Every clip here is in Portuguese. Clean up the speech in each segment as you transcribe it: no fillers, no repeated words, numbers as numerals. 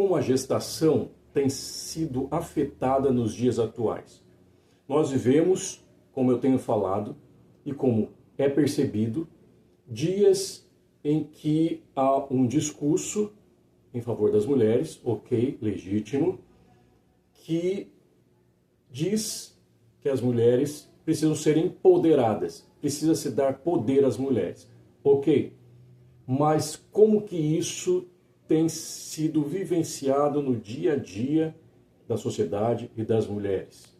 como a gestação tem sido afetada nos dias atuais. Nós vivemos, como eu tenho falado e como é percebido, dias em que há um discurso em favor das mulheres, ok, legítimo, que diz que as mulheres precisam ser empoderadas, precisa se dar poder às mulheres, ok. Mas como que isso tem sido vivenciado no dia a dia da sociedade e das mulheres?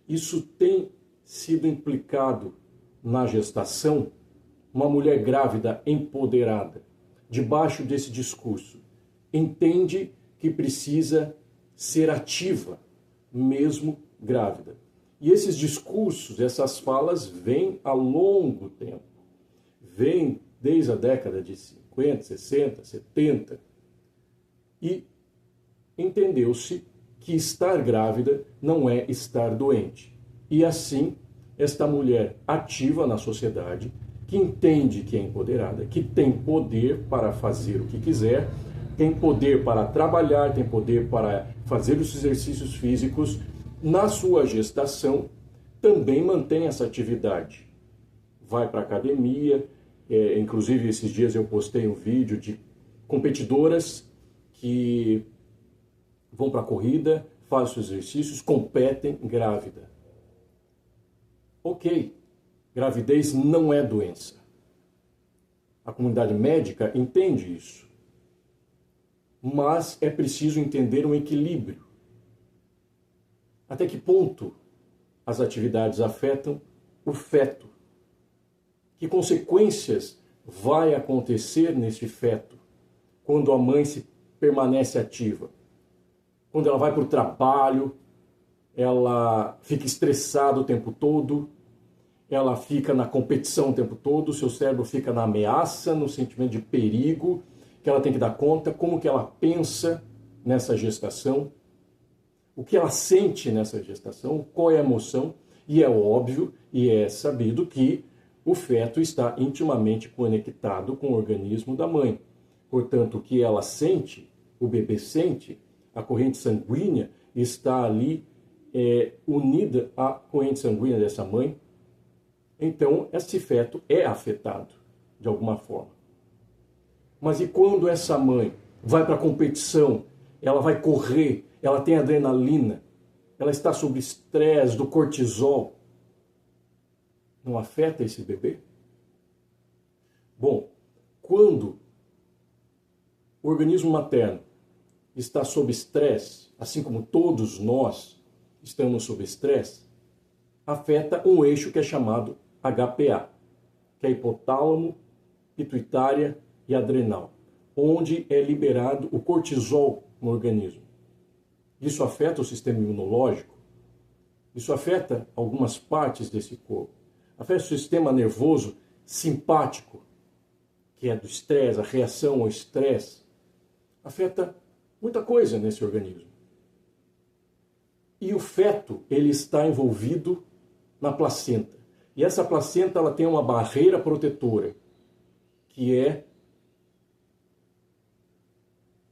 Isso tem sido implicado na gestação? Uma mulher grávida, empoderada, debaixo desse discurso, entende que precisa ser ativa, mesmo grávida. E esses discursos, essas falas, vêm a longo tempo. Vêm desde a década de 50, 60, 70. E entendeu-se que estar grávida não é estar doente. E assim, esta mulher ativa na sociedade, que entende que é empoderada, que tem poder para fazer o que quiser, tem poder para trabalhar, tem poder para fazer os exercícios físicos, na sua gestação também mantém essa atividade. Vai para a academia, inclusive esses dias eu postei um vídeo de competidoras que vão para a corrida, fazem os exercícios, competem grávida. Ok, gravidez não é doença. A comunidade médica entende isso. Mas é preciso entender um equilíbrio. Até que ponto as atividades afetam o feto? Que consequências vai acontecer neste feto quando a mãe permanece ativa? Quando ela vai para o trabalho, ela fica estressada o tempo todo, ela fica na competição o tempo todo, o seu cérebro fica na ameaça, no sentimento de perigo, que ela tem que dar conta, como que ela pensa nessa gestação, o que ela sente nessa gestação, qual é a emoção, e é óbvio e é sabido que o feto está intimamente conectado com o organismo da mãe. Portanto, o que ela sente, o bebê sente, a corrente sanguínea está ali unida à corrente sanguínea dessa mãe. Então, esse feto é afetado de alguma forma. Mas e quando essa mãe vai para a competição, ela vai correr, ela tem adrenalina, ela está sob estresse do cortisol, não afeta esse bebê? Bom, quando o organismo materno está sob estresse, assim como todos nós estamos sob estresse, afeta um eixo que é chamado HPA, que é hipotálamo, pituitária e adrenal, onde é liberado o cortisol no organismo. Isso afeta o sistema imunológico, isso afeta algumas partes desse corpo, afeta o sistema nervoso simpático, que é do estresse, a reação ao estresse, afeta muita coisa nesse organismo. E o feto, ele está envolvido na placenta. E essa placenta, ela tem uma barreira protetora, que é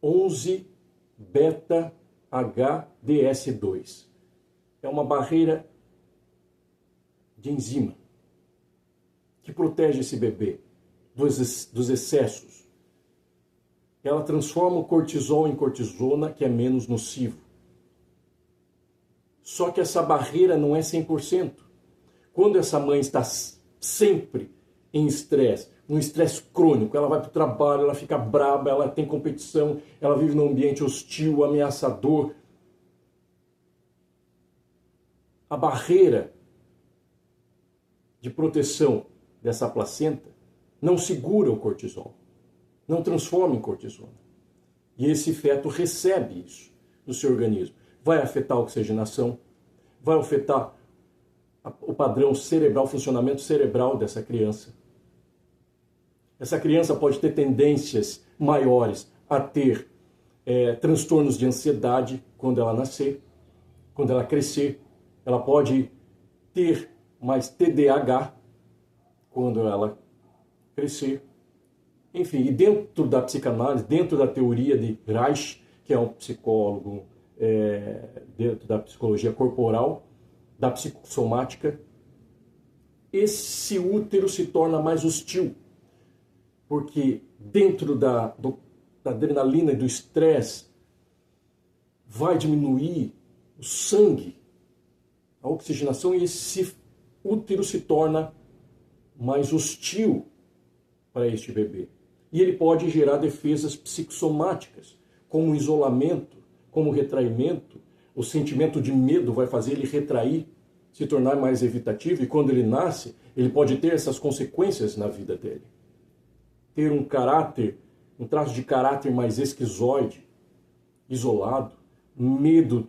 11-beta-HDS2. É uma barreira de enzima que protege esse bebê dos excessos. Ela transforma o cortisol em cortisona, que é menos nocivo. Só que essa barreira não é 100%. Quando essa mãe está sempre em estresse, num estresse crônico, ela vai para o trabalho, ela fica braba, ela tem competição, ela vive num ambiente hostil, ameaçador. A barreira de proteção dessa placenta não segura o cortisol, não transforma em cortisona. E esse feto recebe isso no seu organismo. Vai afetar a oxigenação, vai afetar o padrão cerebral, o funcionamento cerebral dessa criança. Essa criança pode ter tendências maiores a ter transtornos de ansiedade quando ela nascer, quando ela crescer. Ela pode ter mais TDAH quando ela crescer. Enfim, e dentro da psicanálise, dentro da teoria de Reich, que é um psicólogo dentro da psicologia corporal, da psicossomática, esse útero se torna mais hostil, porque dentro da adrenalina e do estresse vai diminuir o sangue, a oxigenação, e esse útero se torna mais hostil para este bebê. E ele pode gerar defesas psicossomáticas, como isolamento, como retraimento. O sentimento de medo vai fazer ele retrair, se tornar mais evitativo, e quando ele nasce, ele pode ter essas consequências na vida dele. Ter um traço de caráter mais esquizoide, isolado, medo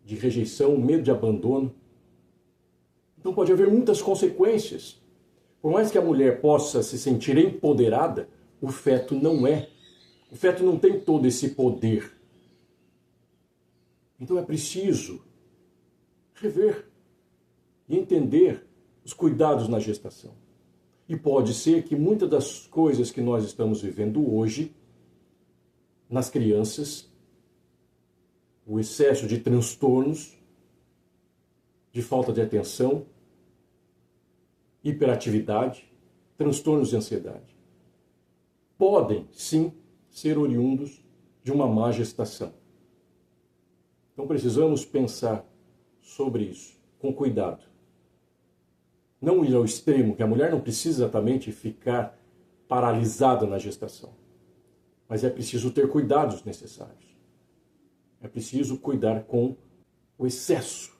de rejeição, medo de abandono. Então pode haver muitas consequências. Por mais que a mulher possa se sentir empoderada, o feto não é. O feto não tem todo esse poder. Então é preciso rever e entender os cuidados na gestação. E pode ser que muitas das coisas que nós estamos vivendo hoje, nas crianças, o excesso de transtornos, de falta de atenção, hiperatividade, transtornos de ansiedade, podem sim ser oriundos de uma má gestação. Então precisamos pensar sobre isso com cuidado. Não ir ao extremo, que a mulher não precisa exatamente ficar paralisada na gestação, mas é preciso ter cuidados necessários. É preciso cuidar com o excesso